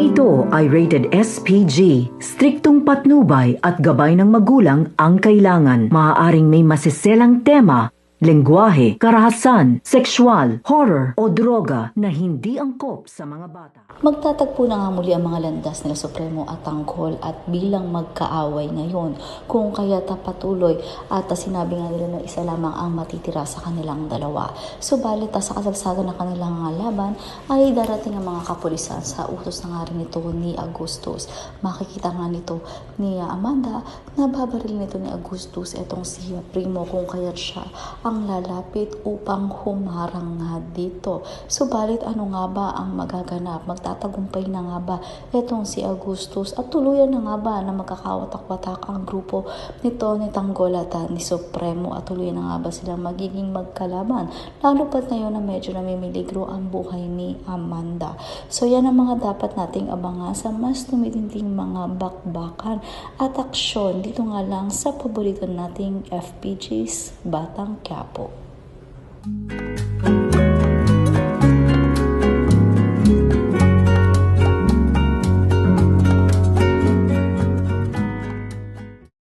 ito ay rated SPG. Striktong patnubay at gabay ng magulang ang kailangan. Maaaring may masiselang tema, lengguwahe, karahasan, sexual, horror o droga na hindi angkop sa mga bata. Magtatagpo na nga muli ang mga landas nila Supremo at Tanggol at bilang magkaaway ngayon kung kaya patuloy at sinabi nga nila na isa lamang ang matitira sa kanilang dalawa. Subalit sa kasalsada ng kanilang laban ay darating ang mga kapulisan sa utos na nga rin ito ni Agustus. Makikita nga nito ni Amanda na babaril nito ni Agustus etong si Primo kung kaya't siya ang lalapit upang humarang nga dito. Subalit ano nga ba ang magaganap? Magtatagumpay na nga ba itong si Agustus at tuluyan na nga ba na magkakawatak-watak ang grupo nito ni Tanggol at ni Supremo at tuluyan na nga ba silang magiging magkalaban? Lalo pat ngayon na medyo namimiligro ang buhay ni Amanda. So yan ang mga dapat nating abangan sa mas tumitinding mga bakbakan at aksyon dito nga lang sa paborito nating FPG's Batang Quiapo.